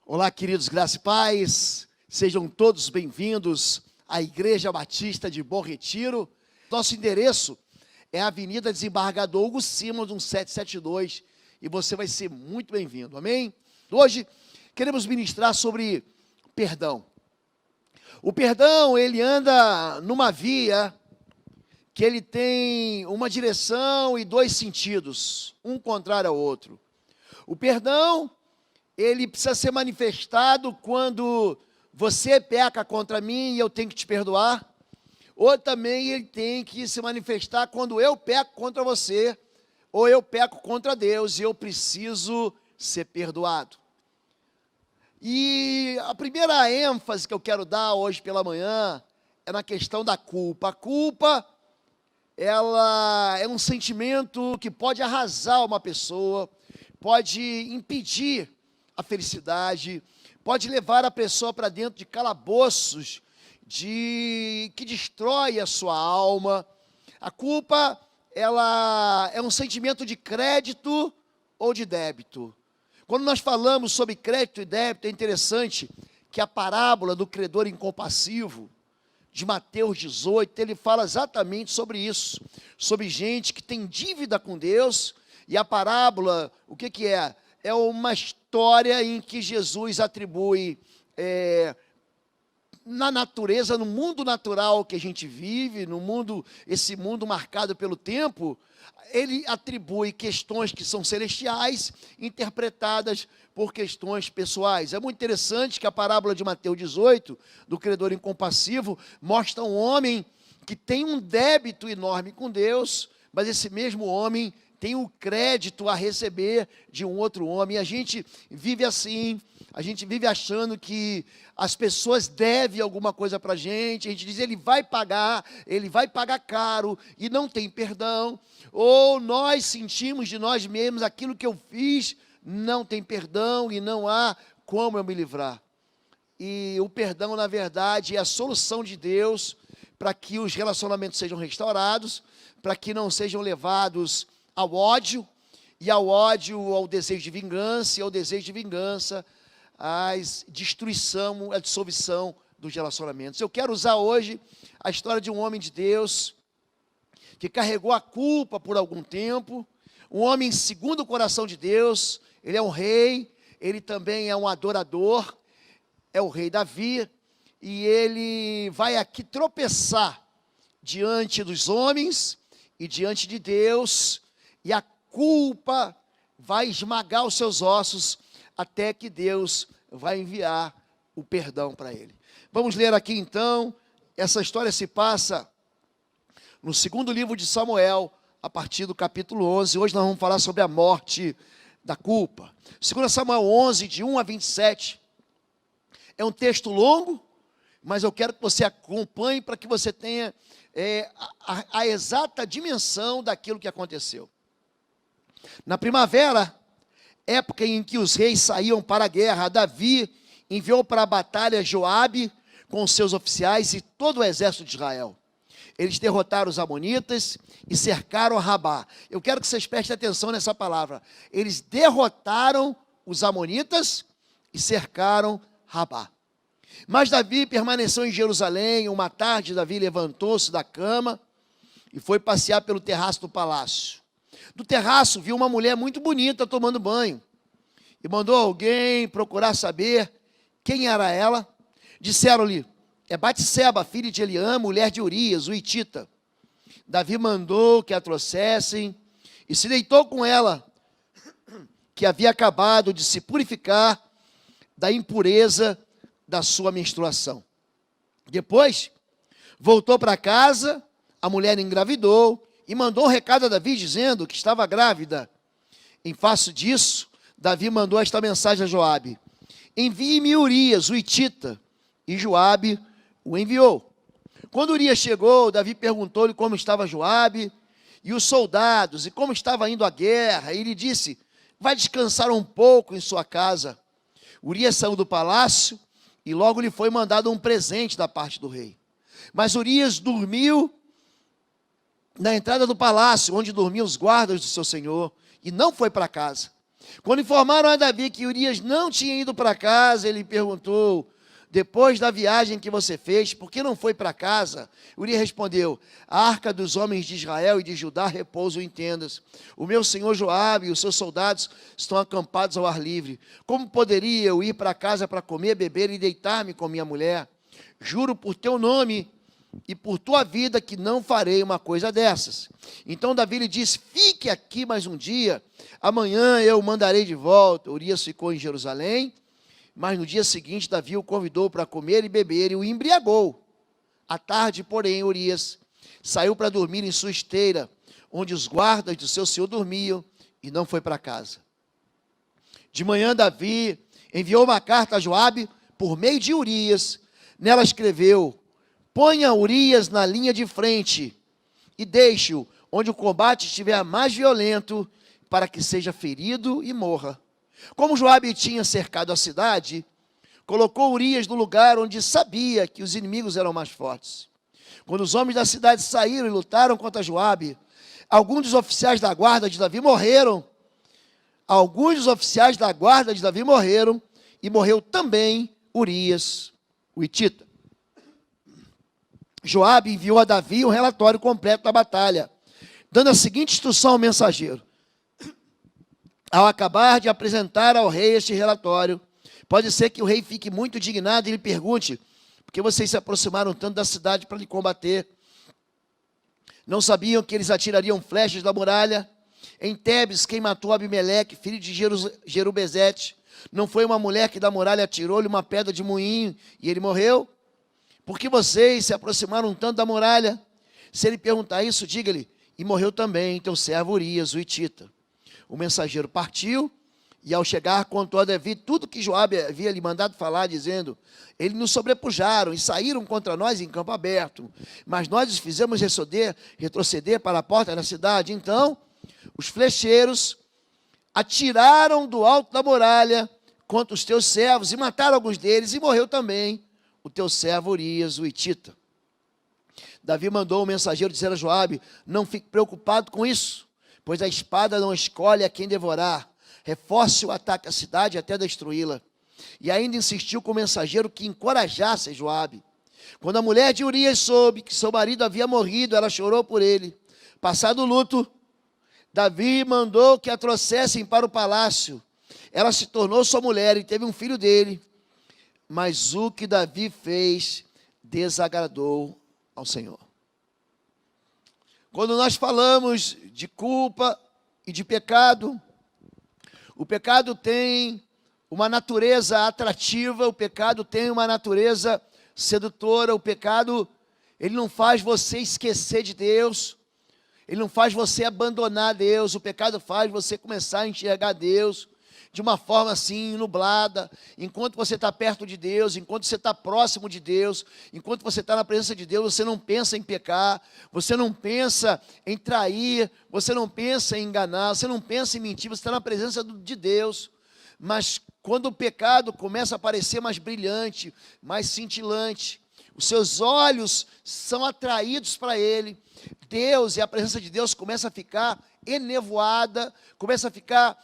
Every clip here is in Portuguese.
Olá, queridos, graça e paz, sejam todos bem-vindos à Igreja Batista de Bom Retiro. Nosso endereço é a Avenida Desembargador Hugo Simas, 1772, e você vai ser muito bem-vindo, amém? Hoje, queremos ministrar sobre perdão. O perdão, ele anda numa via que ele tem uma direção e dois sentidos, um contrário ao outro. O perdão, ele precisa ser manifestado quando você peca contra mim e eu tenho que te perdoar, ou também ele tem que se manifestar quando eu peco contra você, ou eu peco contra Deus e eu preciso ser perdoado. E a primeira ênfase que eu quero dar hoje pela manhã é na questão da culpa. A culpa, ela é um sentimento que pode arrasar uma pessoa, pode impedir a felicidade, pode levar a pessoa para dentro de calabouços que destrói a sua alma. A culpa, ela é um sentimento de crédito ou de débito. Quando nós falamos sobre crédito e débito, é interessante que a parábola do credor incompassivo, de Mateus 18, ele fala exatamente sobre isso, sobre gente que tem dívida com Deus, e a parábola, o que é? É uma história em que Jesus atribui, na natureza, no mundo natural que a gente vive, esse mundo marcado pelo tempo, ele atribui questões que são celestiais, interpretadas por questões pessoais. É muito interessante que a parábola de Mateus 18, do credor incompassivo, mostra um homem que tem um débito enorme com Deus, mas esse mesmo homem tem o crédito a receber de um outro homem. E a gente vive assim, a gente vive achando que as pessoas devem alguma coisa para a gente diz, ele vai pagar caro, e não tem perdão. Ou nós sentimos de nós mesmos, aquilo que eu fiz não tem perdão e não há como eu me livrar. E o perdão, na verdade, é a solução de Deus para que os relacionamentos sejam restaurados, para que não sejam levados ao ódio, e ao ódio, ao desejo de vingança, e ao desejo de vingança, a dissolução dos relacionamentos. Eu quero usar hoje a história de um homem de Deus, que carregou a culpa por algum tempo, um homem segundo o coração de Deus. Ele é um rei, ele também é um adorador, é o rei Davi, e ele vai aqui tropeçar diante dos homens e diante de Deus, e a culpa vai esmagar os seus ossos, até que Deus vai enviar o perdão para ele. Vamos ler aqui então, essa história se passa no segundo livro de Samuel, a partir do capítulo 11, hoje nós vamos falar sobre a morte da culpa. 2 Samuel 11, de 1 a 27, é um texto longo, mas eu quero que você acompanhe para que você tenha a exata dimensão daquilo que aconteceu. Na primavera, época em que os reis saíam para a guerra, Davi enviou para a batalha Joabe com seus oficiais e todo o exército de Israel. Eles derrotaram os amonitas e cercaram Rabá. Eu quero que vocês prestem atenção nessa palavra. Eles derrotaram os amonitas e cercaram Rabá. Mas Davi permaneceu em Jerusalém. Uma tarde, Davi levantou-se da cama e foi passear pelo terraço do palácio. Do terraço, viu uma mulher muito bonita tomando banho, e mandou alguém procurar saber quem era ela. Disseram-lhe, é Batseba, filha de Eliã, mulher de Urias, o hitita. Davi mandou que a trouxessem, e se deitou com ela, que havia acabado de se purificar da impureza da sua menstruação. Depois, voltou para casa, a mulher engravidou, e mandou um recado a Davi, dizendo que estava grávida. Em face disso, Davi mandou esta mensagem a Joabe: envie-me Urias, o hitita. E Joabe o enviou. Quando Urias chegou, Davi perguntou-lhe como estava Joabe e os soldados, e como estava indo a guerra. E ele disse, vai descansar um pouco em sua casa. Urias saiu do palácio, e logo lhe foi mandado um presente da parte do rei. Mas Urias dormiu na entrada do palácio, onde dormiam os guardas do seu senhor, e não foi para casa. Quando informaram a Davi que Urias não tinha ido para casa, ele perguntou: depois da viagem que você fez, por que não foi para casa? Urias respondeu: a arca dos homens de Israel e de Judá repouso em tendas. O meu senhor Joabe e os seus soldados estão acampados ao ar livre. Como poderia eu ir para casa para comer, beber e deitar-me com minha mulher? Juro por teu nome e por tua vida que não farei uma coisa dessas. Então Davi lhe disse: fique aqui mais um dia, amanhã eu o mandarei de volta. Urias ficou em Jerusalém, mas no dia seguinte Davi o convidou para comer e beber e o embriagou. À tarde, porém, Urias saiu para dormir em sua esteira, onde os guardas do seu senhor dormiam, e não foi para casa. De manhã Davi enviou uma carta a Joabe por meio de Urias. Nela escreveu: ponha Urias na linha de frente e deixe-o onde o combate estiver mais violento, para que seja ferido e morra. Como Joabe tinha cercado a cidade, colocou Urias no lugar onde sabia que os inimigos eram mais fortes. Quando os homens da cidade saíram e lutaram contra Joabe, alguns dos oficiais da guarda de Davi morreram. Alguns dos oficiais da guarda de Davi morreram, e morreu também Urias, o hitita. Joabe enviou a Davi um relatório completo da batalha, dando a seguinte instrução ao mensageiro: ao acabar de apresentar ao rei este relatório, pode ser que o rei fique muito indignado e lhe pergunte: por que vocês se aproximaram tanto da cidade para lhe combater? Não sabiam que eles atirariam flechas da muralha? Em Tebes, quem matou Abimeleque, filho de Jerubezete, não foi uma mulher que da muralha atirou-lhe uma pedra de moinho e ele morreu? Por que vocês se aproximaram tanto da muralha? Se ele perguntar isso, diga-lhe: e morreu também teu servo Urias, o hitita. O mensageiro partiu, e ao chegar contou a Davi tudo que Joabe havia lhe mandado falar, dizendo: eles nos sobrepujaram e saíram contra nós em campo aberto, mas nós os fizemos retroceder para a porta da cidade. Então os flecheiros atiraram do alto da muralha contra os teus servos e mataram alguns deles, e morreu também o teu servo Urias, o hitita. Davi mandou o mensageiro dizer a Joabe: não fique preocupado com isso, pois a espada não escolhe a quem devorar. Reforce o ataque à cidade até destruí-la. E ainda insistiu com o mensageiro que encorajasse Joabe. Quando a mulher de Urias soube que seu marido havia morrido, ela chorou por ele. Passado o luto, Davi mandou que a trouxessem para o palácio. Ela se tornou sua mulher e teve um filho dele. Mas o que Davi fez desagradou ao Senhor. Quando nós falamos de culpa e de pecado, o pecado tem uma natureza atrativa, o pecado tem uma natureza sedutora, o pecado, ele não faz você esquecer de Deus, ele não faz você abandonar Deus, o pecado faz você começar a enxergar Deus de uma forma assim, nublada. Enquanto você está perto de Deus, enquanto você está próximo de Deus, enquanto você está na presença de Deus, você não pensa em pecar, você não pensa em trair, você não pensa em enganar, você não pensa em mentir, você está na presença de Deus. Mas quando o pecado começa a parecer mais brilhante, mais cintilante, os seus olhos são atraídos para ele, Deus e a presença de Deus começa a ficar enevoada, começa a ficar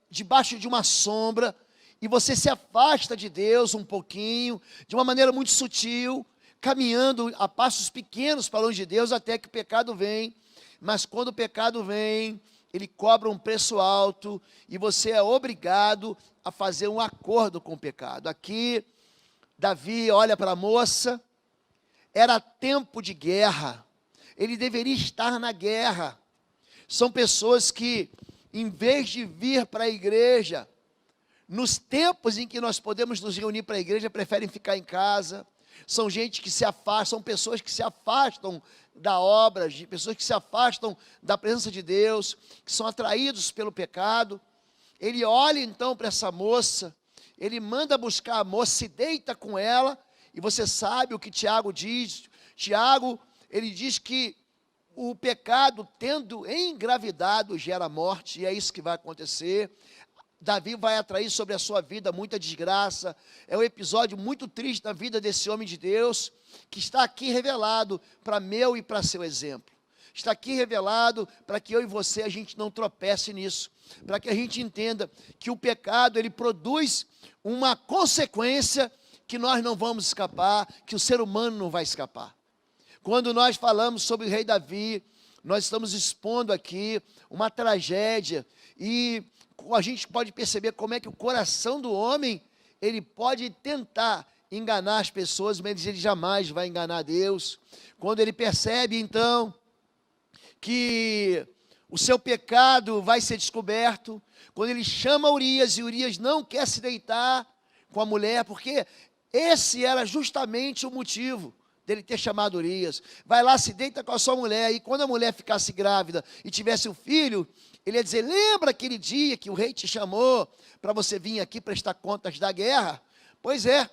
debaixo de uma sombra, e você se afasta de Deus um pouquinho, de uma maneira muito sutil, caminhando a passos pequenos para longe de Deus, até que o pecado vem. Mas quando o pecado vem, ele cobra um preço alto, e você é obrigado a fazer um acordo com o pecado. Aqui, Davi olha para a moça, era tempo de guerra, ele deveria estar na guerra. São pessoas que, em vez de vir para a igreja, nos tempos em que nós podemos nos reunir para a igreja, preferem ficar em casa. São gente que se afasta, são pessoas que se afastam da obra, pessoas que se afastam da presença de Deus, que são atraídos pelo pecado. Ele olha então para essa moça, ele manda buscar a moça, se deita com ela, e você sabe o que Tiago diz. Tiago, ele diz que o pecado, tendo engravidado, gera morte, e é isso que vai acontecer. Davi vai atrair sobre a sua vida muita desgraça. É um episódio muito triste da vida desse homem de Deus, que está aqui revelado para meu e para seu exemplo. está aqui revelado para que eu e você, a gente não tropece nisso. Para que a gente entenda que o pecado, ele produz uma consequência que nós não vamos escapar, que o ser humano não vai escapar. Quando nós falamos sobre o rei Davi, nós estamos expondo aqui uma tragédia, e a gente pode perceber como é que o coração do homem, ele pode tentar enganar as pessoas, mas ele jamais vai enganar Deus. Quando ele percebe, então, que o seu pecado vai ser descoberto, quando ele chama Urias, e Urias não quer se deitar com a mulher, porque esse era justamente o motivo dele ter chamado Urias. Vai lá, se deita com a sua mulher, e quando a mulher ficasse grávida e tivesse um filho, ele ia dizer: lembra aquele dia que o rei te chamou para você vir aqui prestar contas da guerra? Pois é,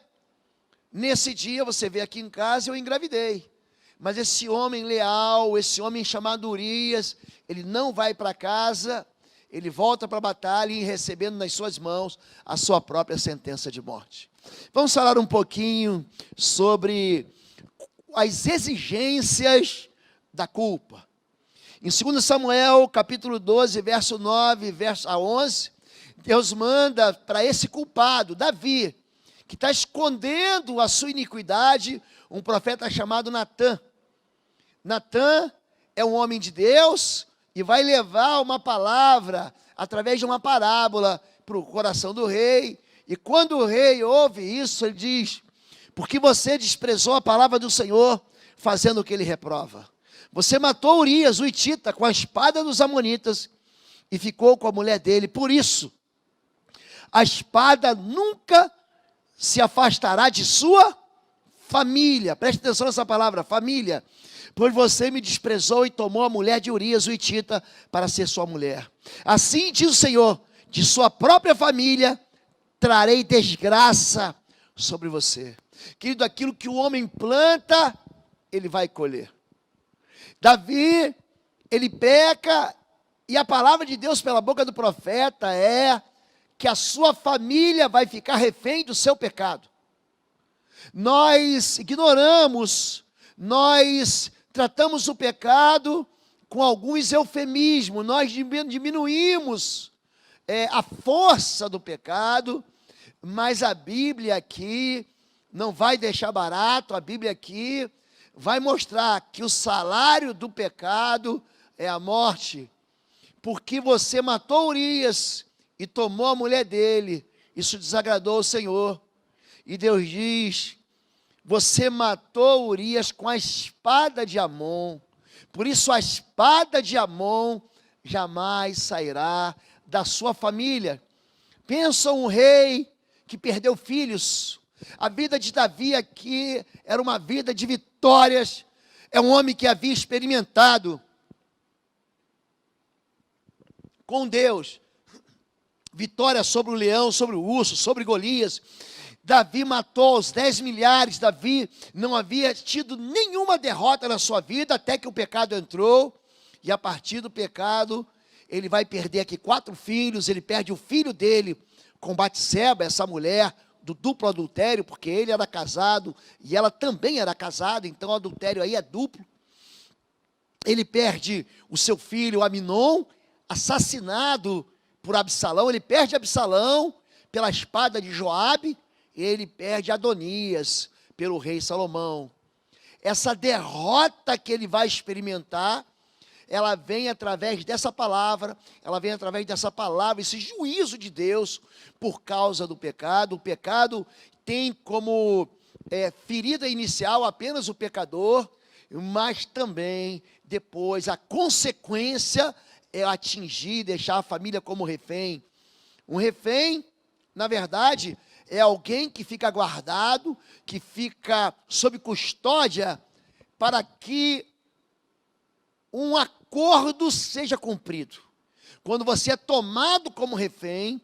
nesse dia você veio aqui em casa e eu engravidei. Mas esse homem leal, esse homem chamado Urias, ele não vai para casa, ele volta para a batalha e recebendo nas suas mãos a sua própria sentença de morte. Vamos falar um pouquinho sobre as exigências da culpa. Em 2 Samuel, capítulo 12, verso 9, verso a 11, Deus manda para esse culpado, Davi, que está escondendo a sua iniquidade, um profeta chamado Natã. Natã é um homem de Deus e vai levar uma palavra, através de uma parábola, para o coração do rei. E quando o rei ouve isso, ele diz: porque você desprezou a palavra do Senhor, fazendo o que ele reprova. Você matou Urias, o hitita, com a espada dos amonitas, e ficou com a mulher dele. Por isso, a espada nunca se afastará de sua família. Preste atenção nessa palavra, família. Pois você me desprezou e tomou a mulher de Urias, o hitita, para ser sua mulher. Assim diz o Senhor: de sua própria família trarei desgraça sobre você. Querido, aquilo que o homem planta, ele vai colher. Davi, ele peca, e a palavra de Deus pela boca do profeta é que a sua família vai ficar refém do seu pecado. Nós ignoramos, nós tratamos o pecado com alguns eufemismos, nós diminuímos a força do pecado, mas a Bíblia aqui não vai deixar barato, a Bíblia aqui vai mostrar que o salário do pecado é a morte, porque você matou Urias e tomou a mulher dele, isso desagradou o Senhor, e Deus diz: você matou Urias com a espada de Amon, por isso a espada de Amon jamais sairá da sua família. Pensa um rei que perdeu filhos. A vida de Davi aqui era uma vida de vitórias, é um homem que havia experimentado com Deus vitória sobre o leão, sobre o urso, sobre Golias. Davi matou os 10 milhares, Davi não havia tido nenhuma derrota na sua vida, até que o pecado entrou, e a partir do pecado, ele vai perder aqui 4 filhos, ele perde o filho dele com Batseba, essa mulher do duplo adultério, porque ele era casado, e ela também era casada, então o adultério aí é duplo. Ele perde o seu filho Aminon, assassinado por Absalão, ele perde Absalão pela espada de Joabe, ele perde Adonias pelo rei Salomão. Essa derrota que ele vai experimentar, ela vem através dessa palavra, esse juízo de Deus por causa do pecado. O pecado tem como ferida inicial apenas o pecador, mas também depois a consequência é atingir, deixar a família como refém. Um refém, na verdade, é alguém que fica guardado, que fica sob custódia, para que um acordo seja cumprido. Quando você é tomado como refém,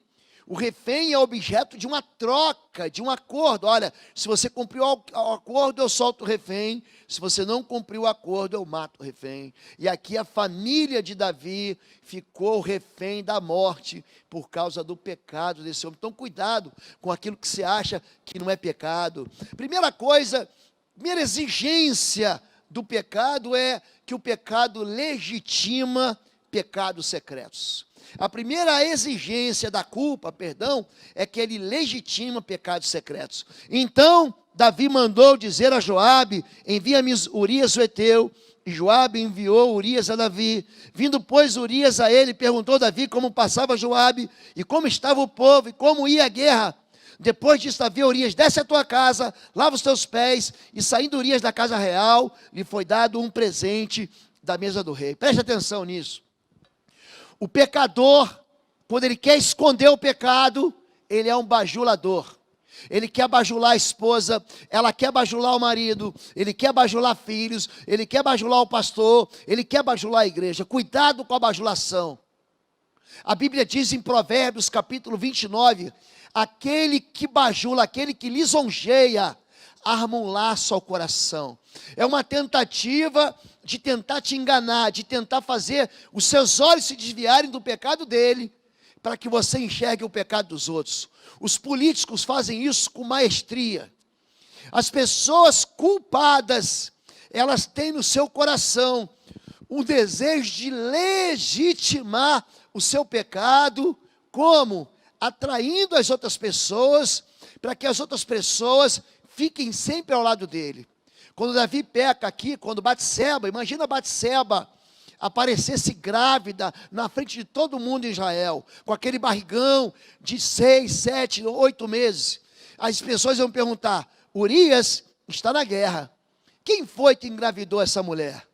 o refém é objeto de uma troca, de um acordo. Olha, se você cumpriu o acordo, eu solto o refém. Se você não cumpriu o acordo, eu mato o refém. E aqui a família de Davi ficou refém da morte por causa do pecado desse homem. Então, cuidado com aquilo que você acha que não é pecado. Primeira coisa, primeira exigência do pecado é que o pecado legitima pecados secretos. A primeira exigência da culpa, é que ele legitima pecados secretos. Então, Davi mandou dizer a Joabe: envia-me Urias o Heteu. E Joabe enviou Urias a Davi. Vindo, pois, Urias a ele, perguntou Davi como passava Joabe, e como estava o povo, e como ia a guerra. Depois disso, Davi, Urias, desce a tua casa, lava os teus pés. E saindo Urias da casa real, lhe foi dado um presente da mesa do rei. Preste atenção nisso. O pecador, quando ele quer esconder o pecado, ele é um bajulador. Ele quer bajular a esposa, ela quer bajular o marido, ele quer bajular filhos, ele quer bajular o pastor, ele quer bajular a igreja. Cuidado com a bajulação. A Bíblia diz em Provérbios capítulo 29, aquele que bajula, aquele que lisonjeia, arma um laço ao coração. É uma tentativa de tentar te enganar, de tentar fazer os seus olhos se desviarem do pecado dele, para que você enxergue o pecado dos outros. Os políticos fazem isso com maestria. As pessoas culpadas, elas têm no seu coração um desejo de legitimar o seu pecado, como? Atraindo as outras pessoas, para que as outras pessoas fiquem sempre ao lado dele. Quando Davi peca aqui, quando Batseba, imagina Batseba aparecesse grávida na frente de todo mundo em Israel, com aquele barrigão de 6, 7, 8 meses. As pessoas iam perguntar: Urias está na guerra. Quem foi que engravidou essa mulher?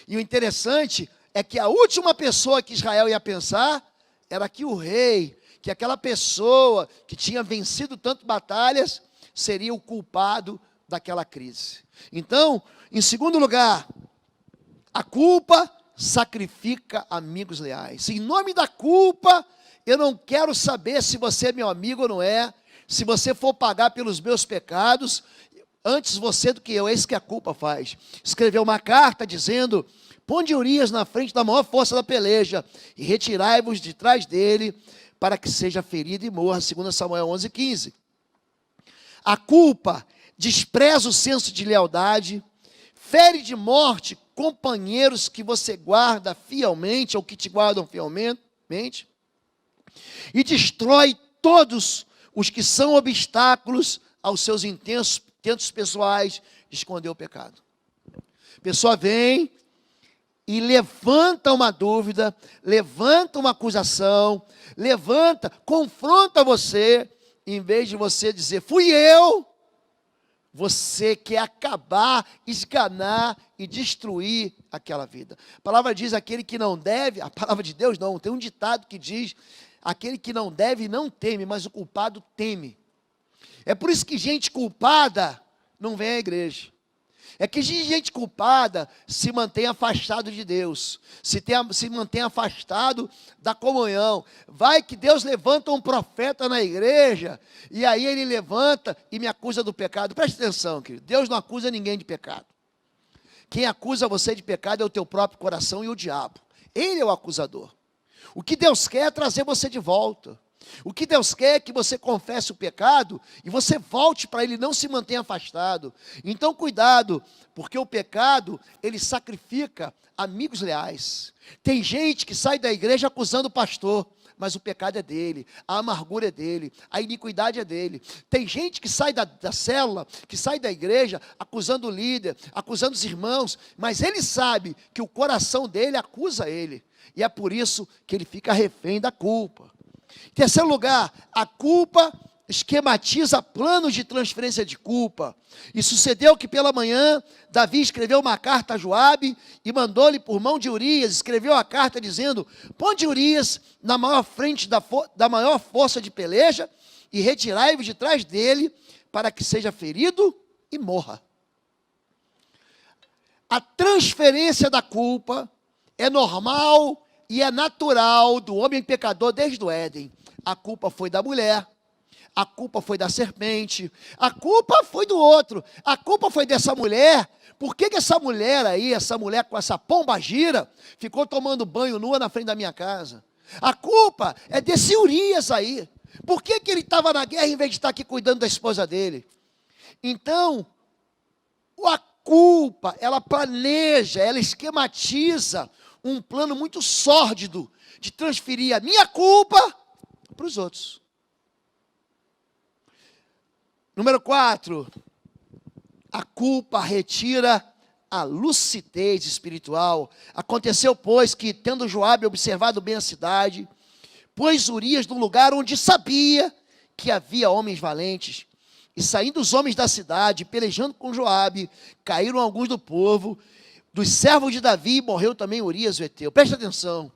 E o interessante é que a última pessoa que Israel ia pensar era que o rei, que aquela pessoa que tinha vencido tantas batalhas, seria o culpado daquela crise. Então, em segundo lugar, a culpa sacrifica amigos leais. Em nome da culpa, eu não quero saber se você é meu amigo ou não é, se você for pagar pelos meus pecados, antes você do que eu. É isso que a culpa faz. Escreveu uma carta dizendo: ponde Urias na frente da maior força da peleja, e retirai-vos de trás dele, para que seja ferido e morra, 2 Samuel 11:15. A culpa despreza o senso de lealdade, fere de morte companheiros que você guarda fielmente, ou que te guardam fielmente, e destrói todos os que são obstáculos aos seus intentos pessoais de esconder o pecado. A pessoa vem e levanta uma dúvida, levanta uma acusação, confronta você, em vez de você dizer: fui eu. Você quer acabar, esganar e destruir aquela vida. A palavra diz: aquele que não deve, a palavra de Deus não, tem um ditado que diz: aquele que não deve não teme, mas o culpado teme. É por isso que gente culpada não vem à igreja. É que gente culpada se mantém afastado de Deus, se mantém afastado da comunhão. Vai que Deus levanta um profeta na igreja, e aí ele levanta e me acusa do pecado. Preste atenção, querido, Deus não acusa ninguém de pecado. Quem acusa você de pecado é o teu próprio coração e o diabo. Ele é o acusador. O que Deus quer é trazer você de volta. O que Deus quer é que você confesse o pecado e você volte para Ele, não se mantenha afastado. Então cuidado, porque o pecado, ele sacrifica amigos leais. Tem gente que sai da igreja acusando o pastor, mas o pecado é dele, a amargura é dele, a iniquidade é dele. Tem gente que sai da célula, que sai da igreja acusando o líder, acusando os irmãos, mas ele sabe que o coração dele acusa ele, e é por isso que ele fica refém da culpa. Em terceiro lugar, a culpa esquematiza planos de transferência de culpa. E sucedeu que pela manhã, Davi escreveu uma carta a Joabe e mandou-lhe por mão de Urias, escreveu a carta dizendo: ponde Urias na maior frente da maior força de peleja e retirai-vos de trás dele, para que seja ferido e morra. A transferência da culpa é normal e é natural do homem pecador desde o Éden. A culpa foi da mulher, a culpa foi da serpente, a culpa foi do outro, a culpa foi dessa mulher. Por que essa mulher aí, essa mulher com essa pomba gira, ficou tomando banho nua na frente da minha casa? A culpa é desse Urias aí. Por que ele estava na guerra em vez de estar aqui cuidando da esposa dele? Então, a culpa, ela planeja, ela esquematiza um plano muito sórdido de transferir a minha culpa para os outros. Número 4, a culpa retira a lucidez espiritual. Aconteceu, pois, que, tendo Joabe observado bem a cidade, pôs Urias num lugar onde sabia que havia homens valentes. E saindo os homens da cidade, pelejando com Joabe, caíram alguns do povo, dos servos de Davi, e morreu também Urias o heteu. Presta atenção.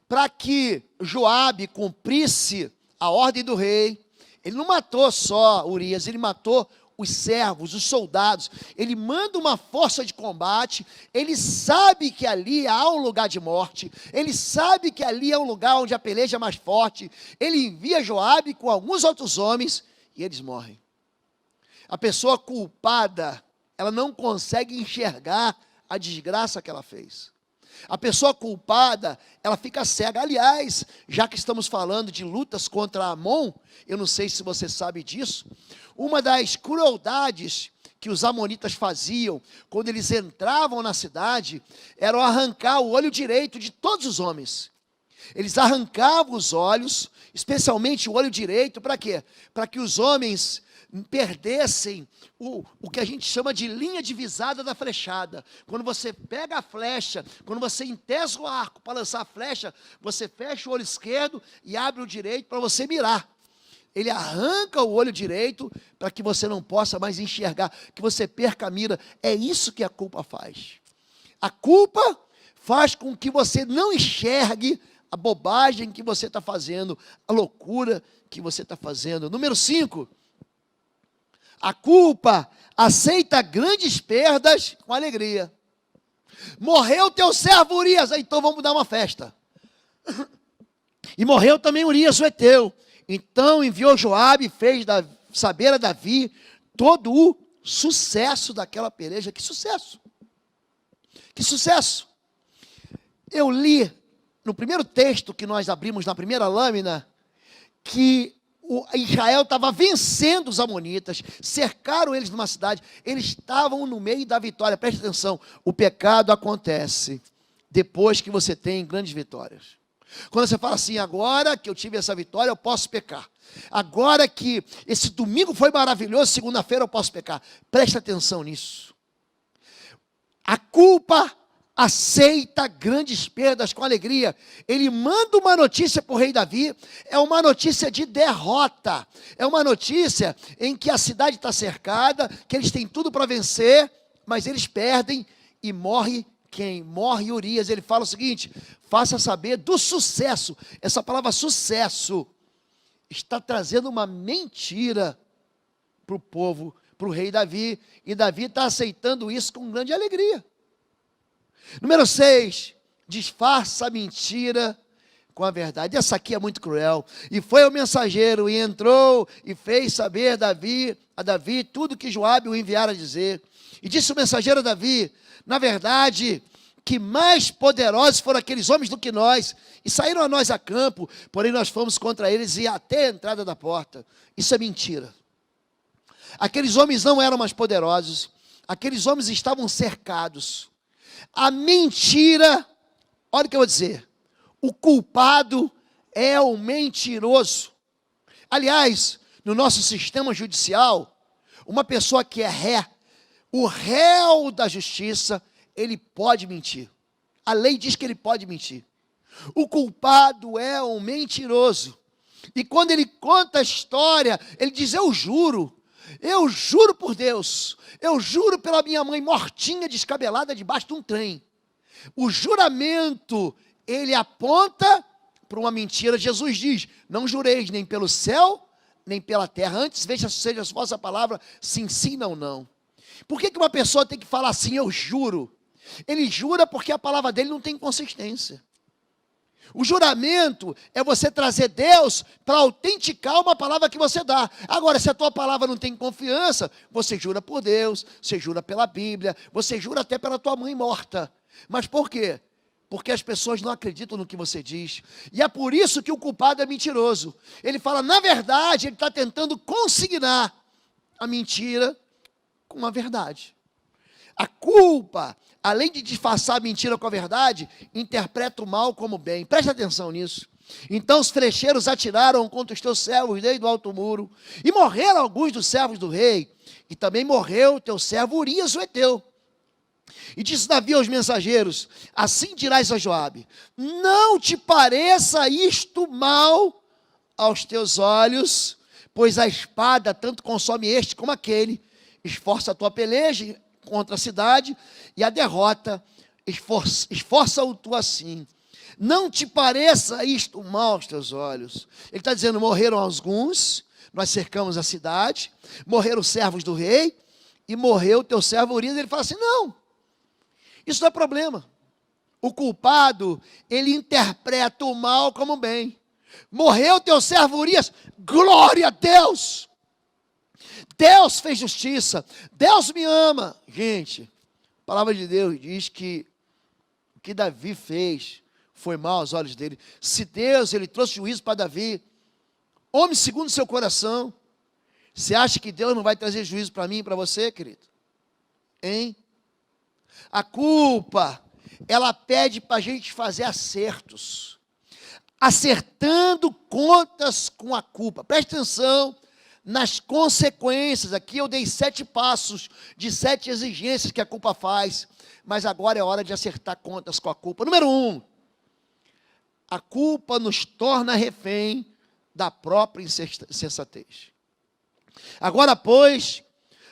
Para que Joabe cumprisse a ordem do rei, ele não matou só Urias, ele matou os servos, os soldados. Ele manda uma força de combate, ele sabe que ali há um lugar de morte, ele sabe que ali é um lugar onde a peleja é mais forte. Ele envia Joabe com alguns outros homens e eles morrem. A pessoa culpada, ela não consegue enxergar a desgraça que ela fez. A pessoa culpada, ela fica cega. Aliás, já que estamos falando de lutas contra Amon, eu não sei se você sabe disso, uma das crueldades que os amonitas faziam quando eles entravam na cidade era arrancar o olho direito de todos os homens. Eles arrancavam os olhos, especialmente o olho direito, para quê? Para que os homens perdessem o que a gente chama de linha divisada da flechada. Quando você pega a flecha, quando você entesa o arco para lançar a flecha, você fecha o olho esquerdo e abre o direito para você mirar. Ele arranca o olho direito para que você não possa mais enxergar, que você perca a mira. É isso que a culpa faz. A culpa faz com que você não enxergue a bobagem que você está fazendo, a loucura que você está fazendo. Número 5, a culpa aceita grandes perdas com alegria. Morreu teu servo Urias, então vamos dar uma festa. E morreu também Urias o heteu. Então enviou Joabe e fez saber a Davi todo o sucesso daquela peleja. Que sucesso! Que sucesso! Eu li no primeiro texto que nós abrimos na primeira lâmina que Israel estava vencendo os amonitas, cercaram eles numa cidade, eles estavam no meio da vitória. Preste atenção, o pecado acontece depois que você tem grandes vitórias. Quando você fala assim, agora que eu tive essa vitória, eu posso pecar. Agora que esse domingo foi maravilhoso, segunda-feira eu posso pecar. Preste atenção nisso. A culpa aceita grandes perdas com alegria. Ele manda uma notícia para o rei Davi, é uma notícia de derrota, é uma notícia em que a cidade está cercada, que eles têm tudo para vencer, mas eles perdem e morre quem? Morre Urias. Ele fala o seguinte, faça saber do sucesso. Essa palavra sucesso está trazendo uma mentira para o povo, para o rei Davi, e Davi está aceitando isso com grande alegria. Número 6, disfarça a mentira com a verdade. Essa aqui é muito cruel. E foi o mensageiro, e entrou, e fez saber a Davi tudo que Joabe o enviara a dizer. E disse o mensageiro a Davi, na verdade, que mais poderosos foram aqueles homens do que nós, e saíram a nós a campo, porém nós fomos contra eles e até a entrada da porta. Isso é mentira. Aqueles homens não eram mais poderosos, aqueles homens estavam cercados. A mentira, olha o que eu vou dizer, o culpado é o mentiroso. Aliás, no nosso sistema judicial, uma pessoa que é o réu da justiça, ele pode mentir. A lei diz que ele pode mentir. O culpado é um mentiroso. E quando ele conta a história, ele diz, eu juro por Deus, eu juro pela minha mãe mortinha, descabelada debaixo de um trem. O juramento, ele aponta para uma mentira. Jesus diz, não jureis nem pelo céu, nem pela terra, antes seja a vossa palavra, sim, sim, não, não. Por que uma pessoa tem que falar assim, eu juro? Ele jura porque a palavra dele não tem consistência. O juramento é você trazer Deus para autenticar uma palavra que você dá. Agora, se a tua palavra não tem confiança, você jura por Deus, você jura pela Bíblia, você jura até pela tua mãe morta. Mas por quê? Porque as pessoas não acreditam no que você diz. E é por isso que o culpado é mentiroso. Ele fala, na verdade, ele está tentando consignar a mentira com a verdade. A culpa, além de disfarçar a mentira com a verdade, interpreta o mal como bem. Preste atenção nisso. Então os flecheiros atiraram contra os teus servos desde o alto muro, e morreram alguns dos servos do rei, e também morreu o teu servo Urias o heteu. E disse Davi aos mensageiros: assim dirás a Joabe: não te pareça isto mal aos teus olhos, pois a espada tanto consome este como aquele. Esforça a tua peleja contra a cidade, e a derrota esforça-o tu assim. Não te pareça isto mal aos teus olhos. Ele está dizendo: morreram alguns, nós cercamos a cidade, morreram os servos do rei, e morreu o teu servo Urias. Ele fala assim: não, isso não é problema. O culpado, ele interpreta o mal como bem. Morreu o teu servo Urias, glória a Deus. Deus fez justiça, Deus me ama. Gente, a palavra de Deus diz que o que Davi fez foi mal aos olhos dele. Se Deus, ele trouxe juízo para Davi, homem segundo o seu coração, você acha que Deus não vai trazer juízo para mim e para você, querido? Hein? A culpa, ela pede para a gente fazer acertos, acertando contas com a culpa. Preste atenção nas consequências. Aqui eu dei 7 passos de 7 exigências que a culpa faz, mas agora é hora de acertar contas com a culpa. Número 1, a culpa nos torna refém da própria insensatez. Agora, pois,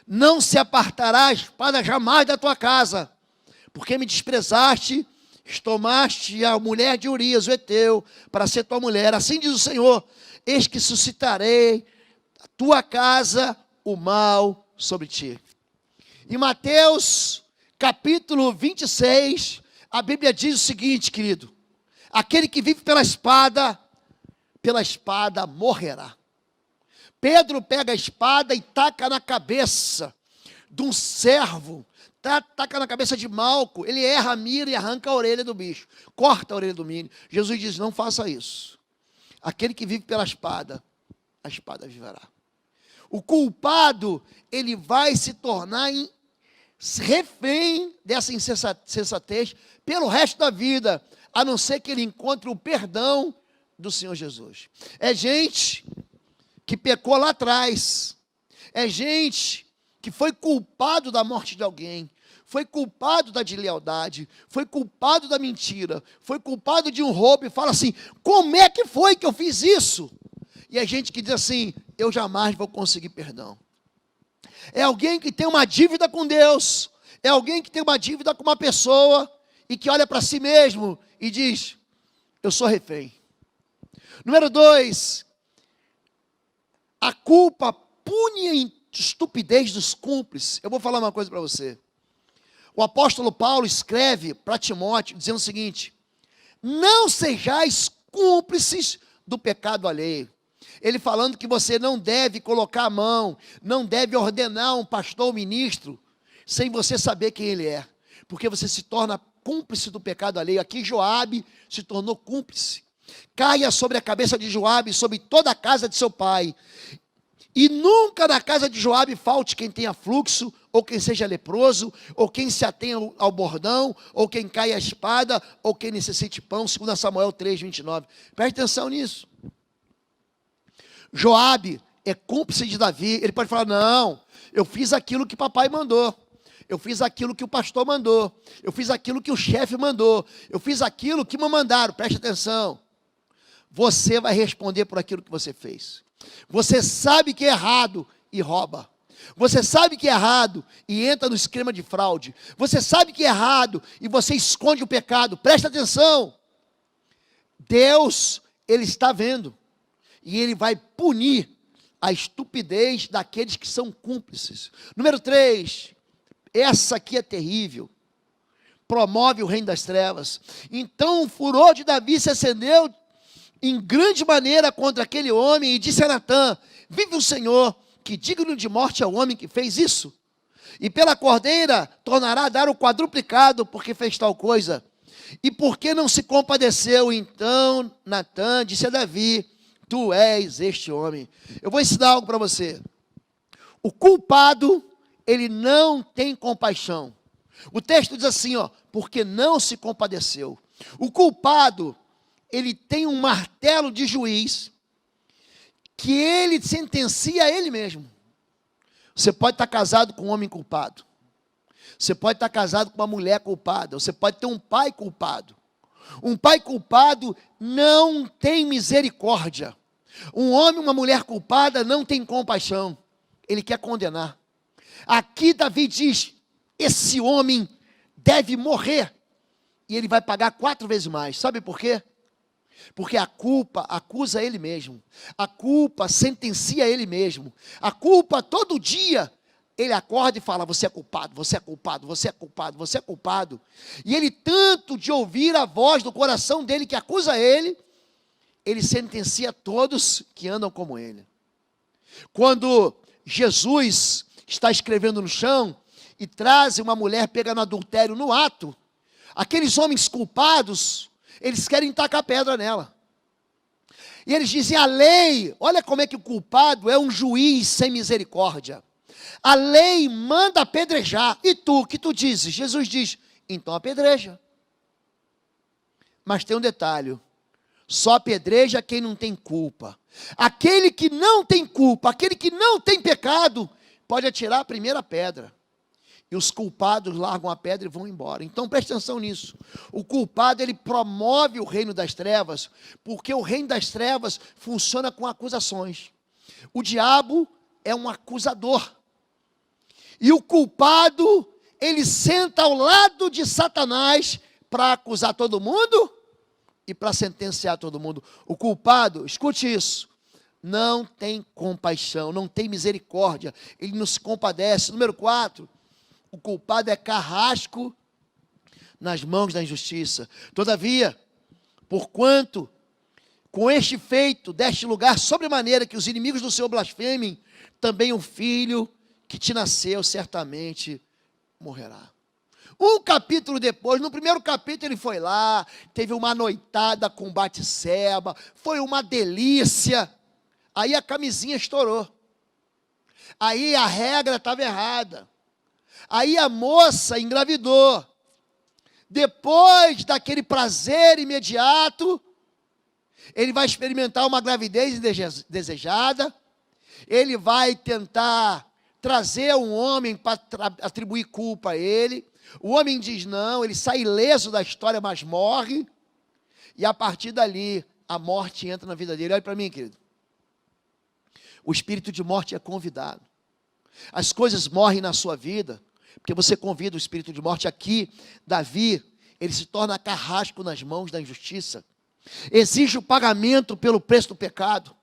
não se apartará a espada jamais da tua casa, porque me desprezaste, tomaste a mulher de Urias, o heteu, para ser tua mulher. Assim diz o Senhor: eis que suscitarei a tua casa o mal sobre ti. Em Mateus, capítulo 26, a Bíblia diz o seguinte, querido: aquele que vive pela espada morrerá. Pedro pega a espada e taca na cabeça de um servo, taca na cabeça de Malco. Ele erra a mira e arranca a orelha do bicho, corta a orelha do menino. Jesus diz: não faça isso. Aquele que vive pela espada, a espada viverá. O culpado, ele vai se tornar refém dessa insensatez pelo resto da vida, a não ser que ele encontre o perdão do Senhor Jesus. É gente que pecou lá atrás, é gente que foi culpado da morte de alguém, foi culpado da deslealdade, foi culpado da mentira, foi culpado de um roubo e fala assim: como é que foi que eu fiz isso? E é gente que diz assim: eu jamais vou conseguir perdão. É alguém que tem uma dívida com Deus, é alguém que tem uma dívida com uma pessoa e que olha para si mesmo e diz: eu sou refém. Número 2, a culpa pune a estupidez dos cúmplices. Eu vou falar uma coisa para você. O apóstolo Paulo escreve para Timóteo dizendo o seguinte: não sejais cúmplices do pecado alheio. Ele falando que você não deve colocar a mão, não deve ordenar um pastor ou ministro sem você saber quem ele é, porque você se torna cúmplice do pecado alheio. Aqui Joabe se tornou cúmplice. Caia sobre a cabeça de Joabe, sobre toda a casa de seu pai. E nunca na casa de Joabe falte quem tenha fluxo, ou quem seja leproso, ou quem se atenha ao bordão, ou quem caia a espada, ou quem necessite pão, 2 Samuel 3:29. Preste atenção nisso. Joabe é cúmplice de Davi. Ele pode falar: não, eu fiz aquilo que papai mandou, eu fiz aquilo que o pastor mandou, eu fiz aquilo que o chefe mandou, eu fiz aquilo que me mandaram. Preste atenção, você vai responder por aquilo que você fez. Você sabe que é errado e rouba. Você sabe que é errado e entra no esquema de fraude. Você sabe que é errado e você esconde o pecado. Presta atenção. Deus, ele está vendo. E ele vai punir a estupidez daqueles que são cúmplices. Número 3, essa aqui é terrível. Promove o reino das trevas. Então o furor de Davi se acendeu em grande maneira contra aquele homem e disse a Natã: vive o Senhor, que digno de morte é o homem que fez isso. E pela cordeira tornará a dar o quadruplicado, porque fez tal coisa. E por que não se compadeceu? Então Natã disse a Davi: tu és este homem. Eu vou ensinar algo para você. O culpado, ele não tem compaixão. O texto diz assim, ó, porque não se compadeceu. O culpado, ele tem um martelo de juiz que ele sentencia a ele mesmo. Você pode estar casado com um homem culpado. Você pode estar casado com uma mulher culpada. Você pode ter um pai culpado. Um pai culpado não tem misericórdia. Um homem, uma mulher culpada não tem compaixão. Ele quer condenar. Aqui Davi diz, esse homem deve morrer. E ele vai pagar 4 vezes mais. Sabe por quê? Porque a culpa acusa ele mesmo. A culpa sentencia ele mesmo. A culpa todo dia ele acorda e fala, você é culpado, você é culpado, você é culpado, você é culpado. E ele tanto de ouvir a voz do coração dele que acusa ele sentencia todos que andam como ele. Quando Jesus está escrevendo no chão e traz uma mulher pega no adultério no ato, aqueles homens culpados, eles querem tacar pedra nela. E eles dizem, a lei, olha como é que o culpado é um juiz sem misericórdia. A lei manda apedrejar. E tu, o que tu dizes? Jesus diz, então apedreja. Mas tem um detalhe, só apedreja quem não tem culpa. Aquele que não tem culpa, aquele que não tem pecado, pode atirar a primeira pedra. E os culpados largam a pedra e vão embora. Então preste atenção nisso. O culpado, ele promove o reino das trevas, porque o reino das trevas funciona com acusações. O diabo é um acusador. E o culpado, ele senta ao lado de Satanás para acusar todo mundo e para sentenciar todo mundo. O culpado, escute isso, não tem compaixão, não tem misericórdia, ele não se compadece. Número 4, o culpado é carrasco nas mãos da injustiça. Todavia, porquanto com este feito deste lugar sobremaneira que os inimigos do Senhor blasfemem, também o filho que te nasceu certamente morrerá. Um capítulo depois, no primeiro capítulo ele foi lá, teve uma noitada com Batseba, foi uma delícia. Aí a camisinha estourou. Aí a regra estava errada. Aí a moça engravidou. Depois daquele prazer imediato, ele vai experimentar uma gravidez indesejada. Ele vai tentar trazer um homem para atribuir culpa a ele. O homem diz não, ele sai ileso da história, mas morre. E a partir dali, a morte entra na vida dele. Olha para mim, querido. O espírito de morte é convidado. As coisas morrem na sua vida, porque você convida o espírito de morte. Aqui, Davi, ele se torna carrasco nas mãos da injustiça. Exige o pagamento pelo preço do pecado.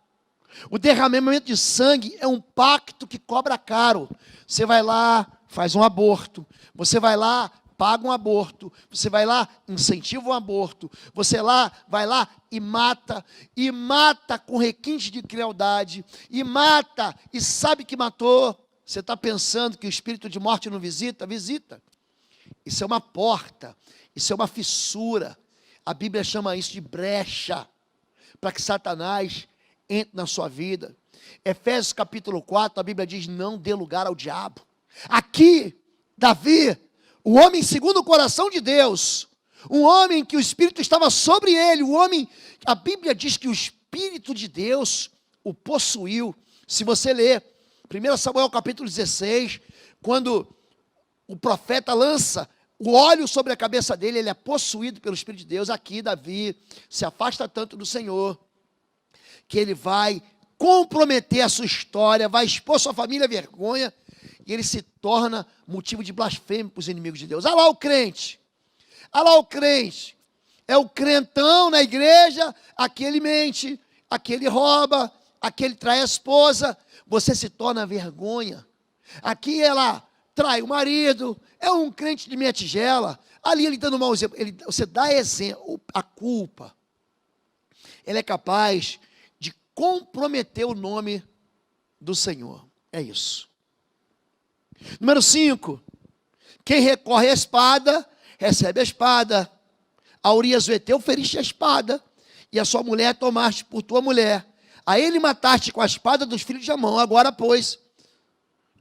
O derramamento de sangue é um pacto que cobra caro. Você vai lá, faz um aborto. Você vai lá, paga um aborto. Você vai lá, incentiva um aborto. Você vai lá e mata com requinte de crueldade, e mata, e sabe que matou. Você está pensando que o espírito de morte não visita? Visita. Isso é uma porta, isso é uma fissura. A Bíblia chama isso de brecha, para que Satanás entre na sua vida. Efésios capítulo 4, a Bíblia diz, não dê lugar ao diabo. Aqui, Davi, o homem segundo o coração de Deus, um homem que o Espírito estava sobre ele, o homem, a Bíblia diz que o Espírito de Deus o possuiu. Se você ler 1 Samuel capítulo 16, quando o profeta lança o óleo sobre a cabeça dele, ele é possuído pelo Espírito de Deus. Aqui Davi se afasta tanto do Senhor, que ele vai comprometer a sua história, vai expor sua família à vergonha, e ele se torna motivo de blasfêmia para os inimigos de Deus. Olha lá o crente, é o crentão na igreja, aquele mente, aquele rouba, aquele trai a esposa, você se torna vergonha. Aqui ela trai o marido, é um crente de meia tigela, ali ele dando um mau exemplo, você dá exemplo, a culpa, ela é capaz de comprometer o nome do Senhor, é isso. Número 5, quem recorre à espada, recebe a espada. A Urias o Heteu feriste a espada, e a sua mulher tomaste por tua mulher. A ele mataste com a espada dos filhos de Amon. Agora, pois,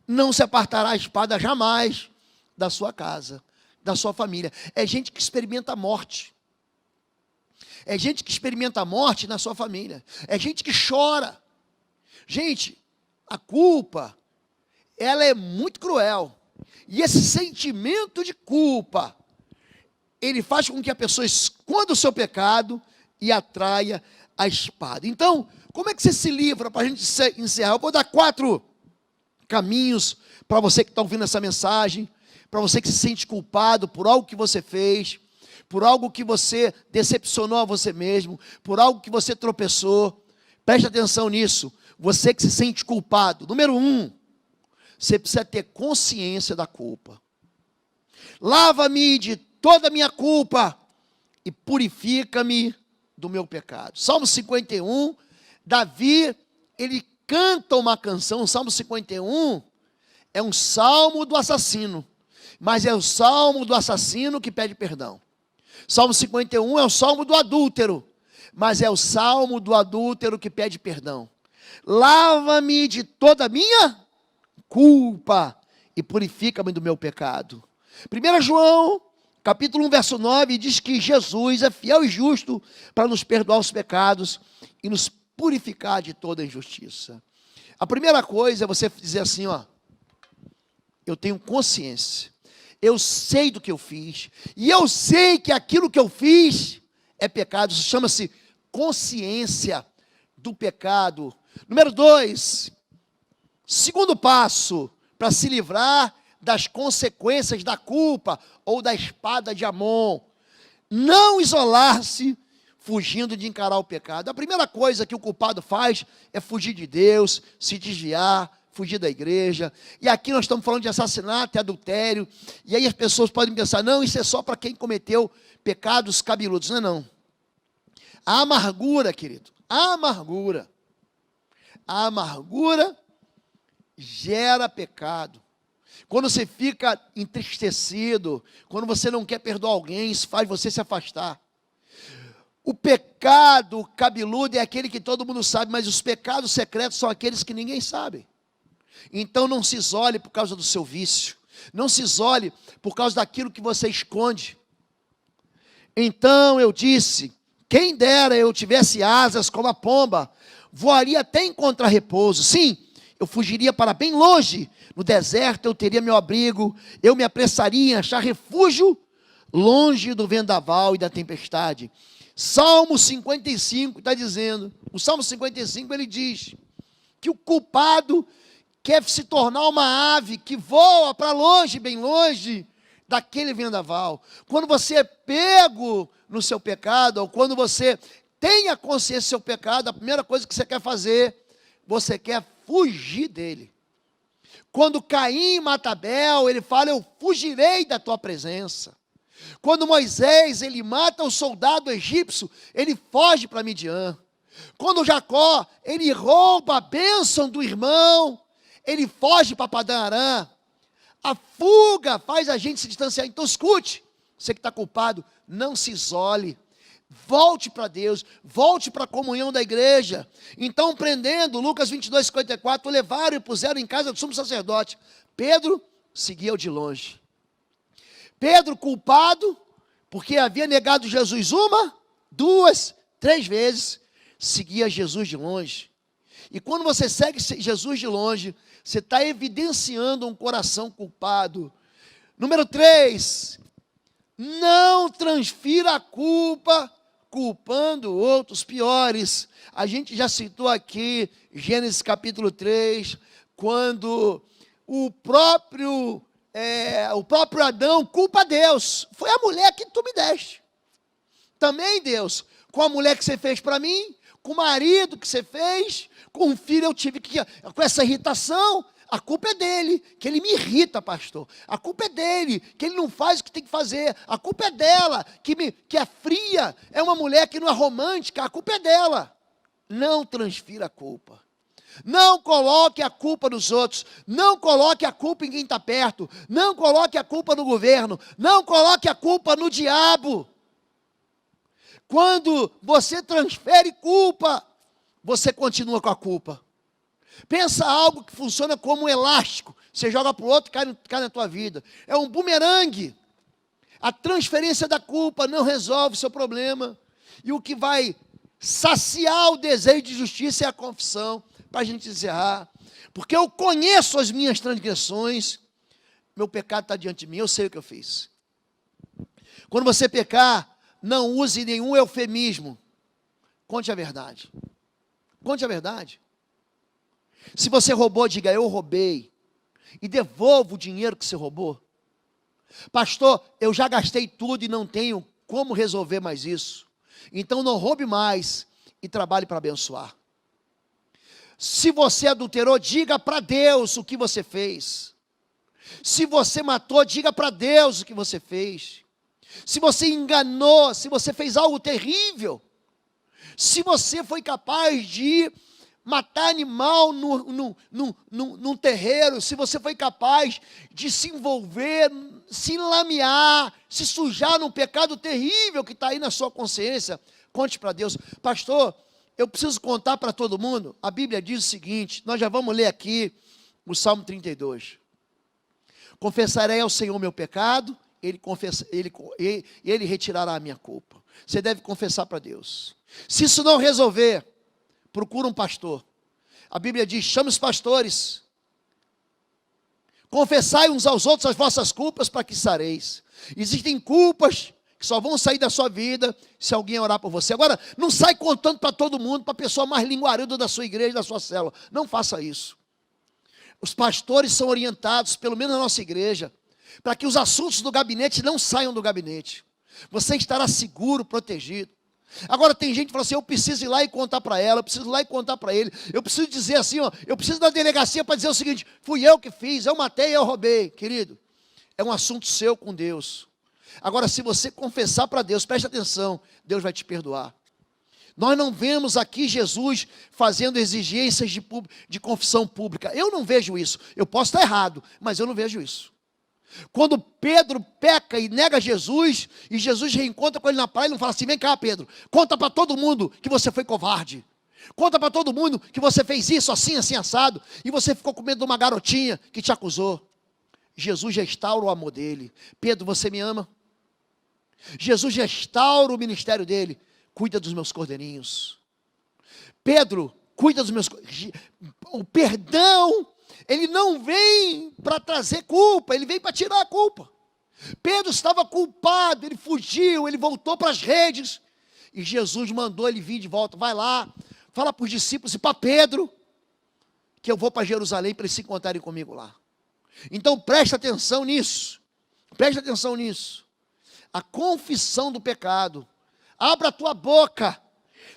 não se apartará a espada jamais da sua casa. da sua família. É gente que experimenta a morte. É gente que experimenta a morte na sua família. É gente que chora. Gente, a culpa, ela é muito cruel. E esse sentimento de culpa, ele faz com que a pessoa esconda o seu pecado e atraia a espada. Então, como é que você se livra para a gente encerrar? Eu vou dar 4 caminhos para você que está ouvindo essa mensagem, para você que se sente culpado por algo que você fez, por algo que você decepcionou a você mesmo, por algo que você tropeçou. Preste atenção nisso. Você que se sente culpado. Número 1, você precisa ter consciência da culpa. Lava-me de toda a minha culpa e purifica-me do meu pecado. Salmo 51, Davi, ele canta uma canção. O Salmo 51 é um salmo do assassino, mas é o salmo do assassino que pede perdão. Salmo 51 é o salmo do adúltero, mas é o salmo do adúltero que pede perdão. Lava-me de toda a minha culpa e purifica-me do meu pecado. 1 João, capítulo 1, verso 9, diz que Jesus é fiel e justo para nos perdoar os pecados e nos purificar de toda injustiça. A primeira coisa é você dizer assim, ó, eu tenho consciência, eu sei do que eu fiz, e eu sei que aquilo que eu fiz é pecado. Isso chama-se consciência do pecado. Número 2, segundo passo, para se livrar das consequências da culpa ou da espada de Amon, não isolar-se fugindo de encarar o pecado. A primeira coisa que o culpado faz é fugir de Deus, se desviar, fugir da igreja. E aqui nós estamos falando de assassinato e adultério, e aí as pessoas podem pensar, não, isso é só para quem cometeu pecados cabeludos. Não é não. A amargura, querido, a amargura gera pecado. Quando você fica entristecido, quando você não quer perdoar alguém, isso faz você se afastar. O pecado cabeludo é aquele que todo mundo sabe, mas os pecados secretos são aqueles que ninguém sabe. Então não se isole por causa do seu vício. Não se isole por causa daquilo que você esconde. Então eu disse, quem dera eu tivesse asas como a pomba, voaria até encontrar repouso. Sim, eu fugiria para bem longe. No deserto eu teria meu abrigo. Eu me apressaria em achar refúgio longe do vendaval e da tempestade. Salmo 55 está dizendo, o Salmo 55 ele diz que o culpado quer se tornar uma ave que voa para longe, bem longe daquele vendaval. Quando você é pego no seu pecado, ou quando você tem a consciência do seu pecado, a primeira coisa que você quer fazer, você quer fugir dele. Quando Caim mata Abel, ele fala, eu fugirei da tua presença. Quando Moisés, ele mata o soldado egípcio, ele foge para Midian. Quando Jacó, ele rouba a bênção do irmão, ele foge para Padã Arã. A fuga faz a gente se distanciar. Então escute, você que está culpado, não se isole. Volte para Deus, volte para a comunhão da igreja. Então, prendendo, Lucas 22, 54, levaram e puseram em casa do sumo sacerdote. Pedro seguia de longe. Pedro culpado, porque havia negado Jesus 1, 2, 3 vezes, seguia Jesus de longe. E quando você segue Jesus de longe, você está evidenciando um coração culpado. Número 3, não transfira a culpa culpando outros piores. A gente já citou aqui, Gênesis capítulo 3, quando o próprio Adão culpa Deus. Foi a mulher que tu me deste. Também, Deus, com a mulher que você fez para mim, com o marido que você fez, com o filho eu tive que... Com essa irritação, a culpa é dele, que ele me irrita, pastor. A culpa é dele, que ele não faz o que tem que fazer. A culpa é dela, que é fria, é uma mulher que não é romântica. A culpa é dela. Não transfira a culpa. Não coloque a culpa nos outros, não coloque a culpa em quem está perto, não coloque a culpa no governo, não coloque a culpa no diabo. Quando você transfere culpa, você continua com a culpa. Pensa algo que funciona como um elástico, você joga para o outro e cai na tua vida. É um bumerangue. A transferência da culpa não resolve o seu problema. E o que vai saciar o desejo de justiça é a confissão. Para a gente encerrar. Porque eu conheço as minhas transgressões. Meu pecado está diante de mim, eu sei o que eu fiz. Quando você pecar, não use nenhum eufemismo. Conte a verdade. Conte a verdade. Se você roubou, diga, eu roubei. E devolva o dinheiro que você roubou. Pastor, eu já gastei tudo e não tenho como resolver mais isso. Então não roube mais e trabalhe para abençoar. Se você adulterou, diga para Deus o que você fez. Se você matou, diga para Deus o que você fez. Se você enganou, se você fez algo terrível, se você foi capaz de matar animal num terreiro, se você foi capaz de se envolver, se lamear, se sujar num pecado terrível que está aí na sua consciência, conte para Deus. Pastor, eu preciso contar para todo mundo. A Bíblia diz o seguinte, nós já vamos ler aqui o Salmo 32. Confessarei ao Senhor meu pecado, Ele retirará a minha culpa. Você deve confessar para Deus. Se isso não resolver, procura um pastor. A Bíblia diz, chame os pastores. Confessai uns aos outros as vossas culpas para que sareis. Existem culpas que só vão sair da sua vida se alguém orar por você. Agora, não sai contando para todo mundo, para a pessoa mais linguaruda da sua igreja, da sua célula. Não faça isso. Os pastores são orientados, pelo menos na nossa igreja, para que os assuntos do gabinete não saiam do gabinete. Você estará seguro, protegido. Agora tem gente que fala assim, eu preciso ir lá e contar para ela, eu preciso ir lá e contar para ele, eu preciso dizer assim, ó, eu preciso da delegacia para dizer o seguinte, fui eu que fiz, eu matei, eu roubei. Querido, é um assunto seu com Deus. Agora, se você confessar para Deus, preste atenção, Deus vai te perdoar. Nós não vemos aqui Jesus fazendo exigências de confissão pública. Eu não vejo isso. Eu posso estar errado, mas eu não vejo isso. Quando Pedro peca e nega Jesus, e Jesus reencontra com ele na praia, ele não fala assim, vem cá Pedro, conta para todo mundo que você foi covarde. Conta para todo mundo que você fez isso assim, assim, assado, e você ficou com medo de uma garotinha que te acusou. Jesus restaura o amor dele. Pedro, você me ama? Jesus restaura o ministério dele. Cuida dos meus cordeirinhos. Pedro, cuida dos meus... O perdão, ele não vem para trazer culpa, ele vem para tirar a culpa. Pedro estava culpado, ele fugiu, ele voltou para as redes. E Jesus mandou ele vir de volta. Vai lá, fala para os discípulos e para Pedro, que eu vou para Jerusalém para eles se encontrarem comigo lá. Então preste atenção nisso. Preste atenção nisso. A confissão do pecado. Abra a tua boca.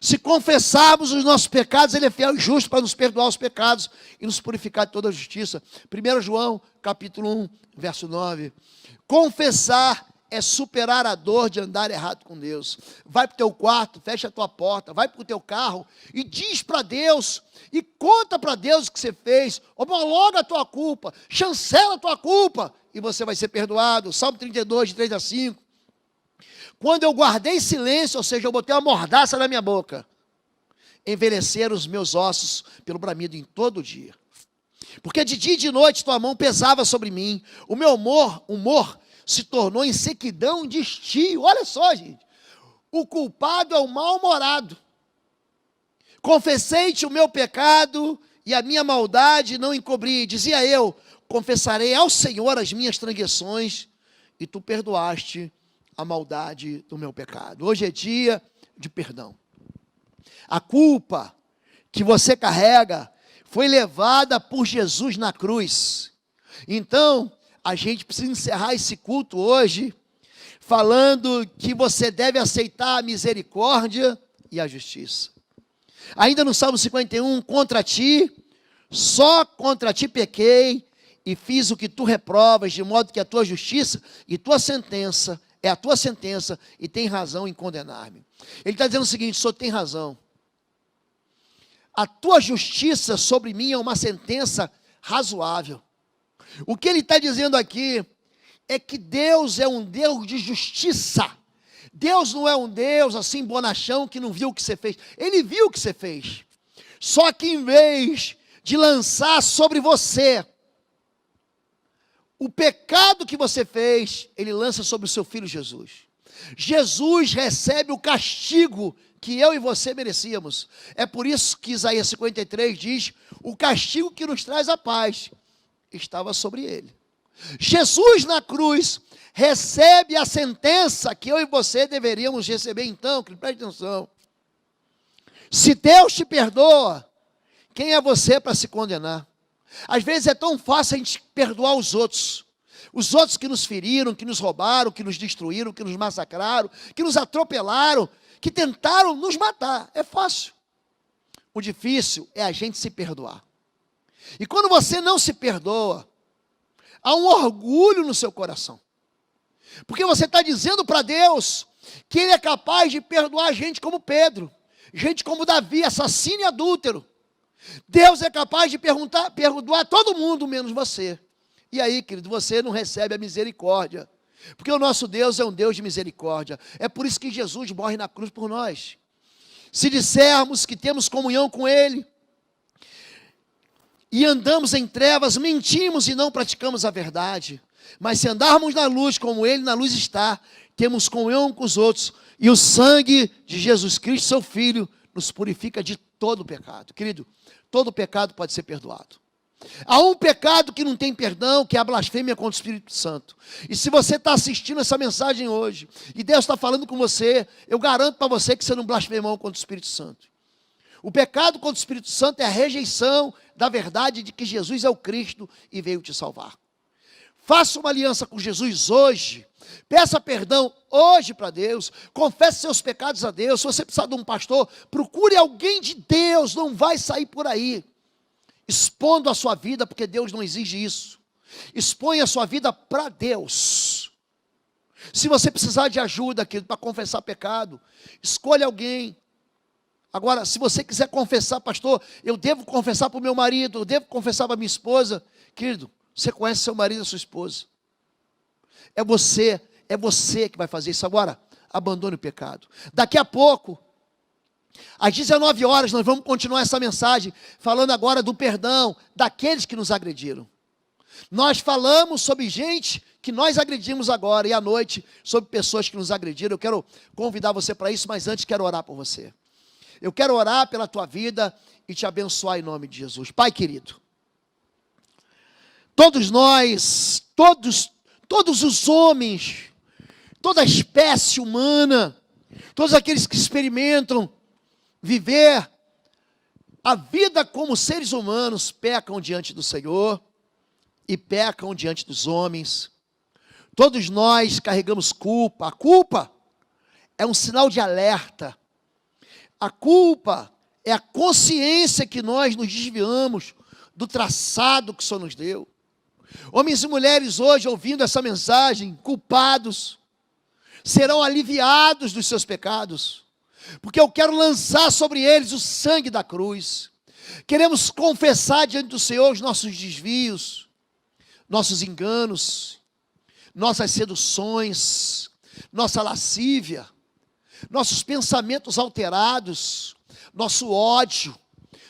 Se confessarmos os nossos pecados, Ele é fiel e justo para nos perdoar os pecados e nos purificar de toda a justiça. 1 João, capítulo 1, verso 9. Confessar é superar a dor de andar errado com Deus. Vai para o teu quarto, fecha a tua porta, vai para o teu carro e diz para Deus, e conta para Deus o que você fez, homologa a tua culpa, chancela a tua culpa, e você vai ser perdoado. Salmo 32, de 3 a 5. Quando eu guardei silêncio, ou seja, eu botei uma mordaça na minha boca, envelheceram os meus ossos pelo bramido em todo o dia. Porque de dia e de noite tua mão pesava sobre mim, o meu humor se tornou em sequidão de estio. Olha só, gente, o culpado é o mal-humorado. Confessei-te o meu pecado e a minha maldade não encobri. Dizia eu, confessarei ao Senhor as minhas transgressões e tu perdoaste a maldade do meu pecado. Hoje é dia de perdão. A culpa que você carrega foi levada por Jesus na cruz. Então, a gente precisa encerrar esse culto hoje falando que você deve aceitar a misericórdia e a justiça. Ainda no Salmo 51, contra ti, só contra ti pequei e fiz o que tu reprovas, de modo que a tua justiça e tua sentença é a tua sentença e tem razão em condenar-me. Ele está dizendo o seguinte, o senhor tem razão. A tua justiça sobre mim é uma sentença razoável. O que ele está dizendo aqui é que Deus é um Deus de justiça. Deus não é um Deus assim bonachão que não viu o que você fez. Ele viu o que você fez. Só que em vez de lançar sobre você O pecado que você fez, ele lança sobre o seu filho Jesus. Jesus recebe o castigo que eu e você merecíamos. É por isso que Isaías 53 diz: o castigo que nos traz a paz estava sobre ele. Jesus na cruz recebe a sentença que eu e você deveríamos receber. Então, preste atenção. Se Deus te perdoa, quem é você para se condenar? Às vezes é tão fácil a gente perdoar os outros que nos feriram, que nos roubaram, que nos destruíram, que nos massacraram, que nos atropelaram, que tentaram nos matar. É fácil. O difícil é a gente se perdoar. E quando você não se perdoa, há um orgulho no seu coração. Porque você está dizendo para Deus que Ele é capaz de perdoar gente como Pedro, gente como Davi, assassino e adúltero. Deus é capaz de perdoar todo mundo, menos você. E aí, querido, você não recebe a misericórdia. Porque o nosso Deus é um Deus de misericórdia. É por isso que Jesus morre na cruz por nós. Se dissermos que temos comunhão com Ele e andamos em trevas, mentimos e não praticamos a verdade. Mas se andarmos na luz como Ele na luz está, temos comunhão com os outros. E o sangue de Jesus Cristo, seu Filho, nos purifica de todo pecado. Querido, todo pecado pode ser perdoado. Há um pecado que não tem perdão, que é a blasfêmia contra o Espírito Santo. E se você está assistindo essa mensagem hoje, e Deus está falando com você, eu garanto para você que você não blasfemou contra o Espírito Santo. O pecado contra o Espírito Santo é a rejeição da verdade de que Jesus é o Cristo e veio te salvar. Faça uma aliança com Jesus hoje. Peça perdão hoje para Deus. Confesse seus pecados a Deus. Se você precisar de um pastor, procure alguém de Deus. Não vai sair por aí expondo a sua vida, porque Deus não exige isso. Expõe a sua vida para Deus. Se você precisar de ajuda, querido, para confessar pecado, escolha alguém. Agora, se você quiser confessar, pastor, eu devo confessar para o meu marido, eu devo confessar para minha esposa, querido, você conhece seu marido e sua esposa. É você que vai fazer isso. Agora, abandone o pecado. Daqui a pouco, às 19 horas, nós vamos continuar essa mensagem, falando agora do perdão daqueles que nos agrediram. Nós falamos sobre gente que nós agredimos agora, e à noite, sobre pessoas que nos agrediram. Eu quero convidar você para isso, mas antes quero orar por você. Eu quero orar pela tua vida e te abençoar em nome de Jesus. Pai querido, todos nós, todos os homens, toda a espécie humana, todos aqueles que experimentam viver a vida como seres humanos, pecam diante do Senhor e pecam diante dos homens. Todos nós carregamos culpa. A culpa é um sinal de alerta. A culpa é a consciência que nós nos desviamos do traçado que o Senhor nos deu. Homens e mulheres hoje, ouvindo essa mensagem, culpados, serão aliviados dos seus pecados, porque eu quero lançar sobre eles o sangue da cruz. Queremos confessar diante do Senhor os nossos desvios, nossos enganos, nossas seduções, nossa lascívia, nossos pensamentos alterados, nosso ódio,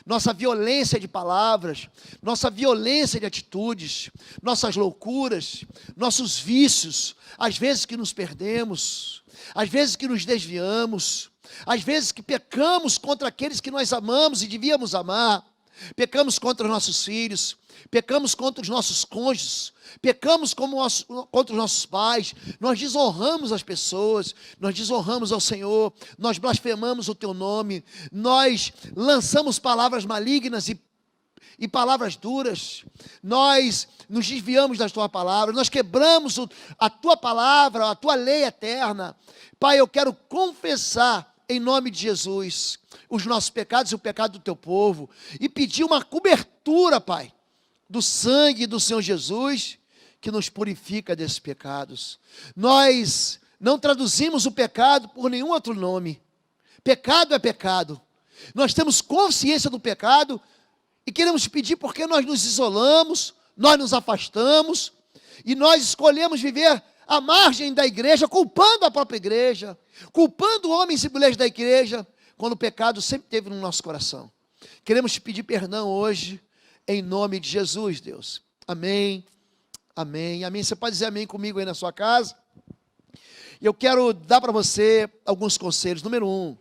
nossa violência de palavras, nossa violência de atitudes, nossas loucuras, nossos vícios, às vezes que nos perdemos, às vezes que nos desviamos, às vezes que pecamos contra aqueles que nós amamos e devíamos amar, pecamos contra os nossos filhos, pecamos contra os nossos cônjuges, pecamos contra os nossos pais, nós desonramos as pessoas, nós desonramos ao Senhor, nós blasfemamos o Teu nome, nós lançamos palavras malignas e palavras duras, nós nos desviamos da Tua palavra, nós quebramos a Tua palavra, a Tua lei eterna. Pai, eu quero confessar em nome de Jesus os nossos pecados e o pecado do Teu povo, e pedir uma cobertura, Pai, do sangue do Senhor Jesus, que nos purifica desses pecados. Nós não traduzimos o pecado por nenhum outro nome. Pecado é pecado. Nós temos consciência do pecado e queremos pedir porque nós nos isolamos, nós nos afastamos e nós escolhemos viver à margem da igreja, culpando a própria igreja, culpando homens e mulheres da igreja, quando o pecado sempre esteve no nosso coração. Queremos te pedir perdão hoje, em nome de Jesus, Deus. Amém, Amém, amém. Você pode dizer amém comigo aí na sua casa? E eu quero dar para você alguns conselhos. Número 1,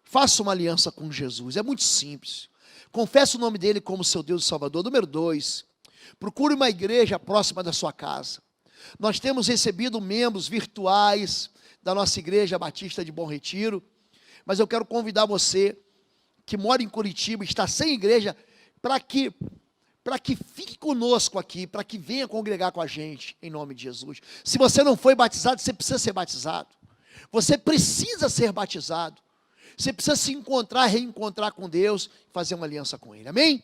faça uma aliança com Jesus. É muito simples. Confesse o nome dele como seu Deus e Salvador. Número 2, procure uma igreja próxima da sua casa. Nós temos recebido membros virtuais da nossa igreja Batista de Bom Retiro, mas eu quero convidar você que mora em Curitiba, está sem igreja, para que fique conosco aqui, para que venha congregar com a gente, em nome de Jesus. Se você não foi batizado, você precisa ser batizado. Você precisa ser batizado. Você precisa se encontrar, reencontrar com Deus, fazer uma aliança com Ele. Amém?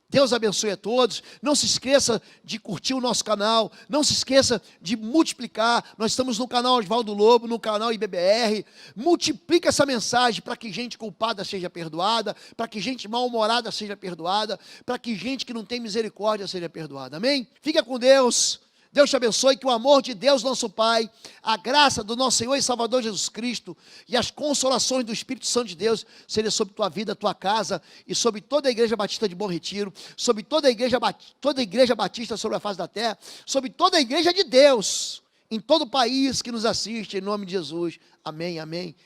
Deus abençoe a todos. Não se esqueça de curtir o nosso canal. Não se esqueça de multiplicar. Nós estamos no canal Oswaldo Lobo, no canal IBBR. Multiplica essa mensagem para que gente culpada seja perdoada, para que gente mal-humorada seja perdoada, para que gente que não tem misericórdia seja perdoada. Amém? Fica com Deus. Deus te abençoe, que o amor de Deus, nosso Pai, a graça do nosso Senhor e Salvador Jesus Cristo e as consolações do Espírito Santo de Deus seja sobre tua vida, tua casa e sobre toda a Igreja Batista de Bom Retiro, sobre toda a Igreja Batista sobre a face da terra, sobre toda a Igreja de Deus, em todo o país que nos assiste, em nome de Jesus. Amém, amém.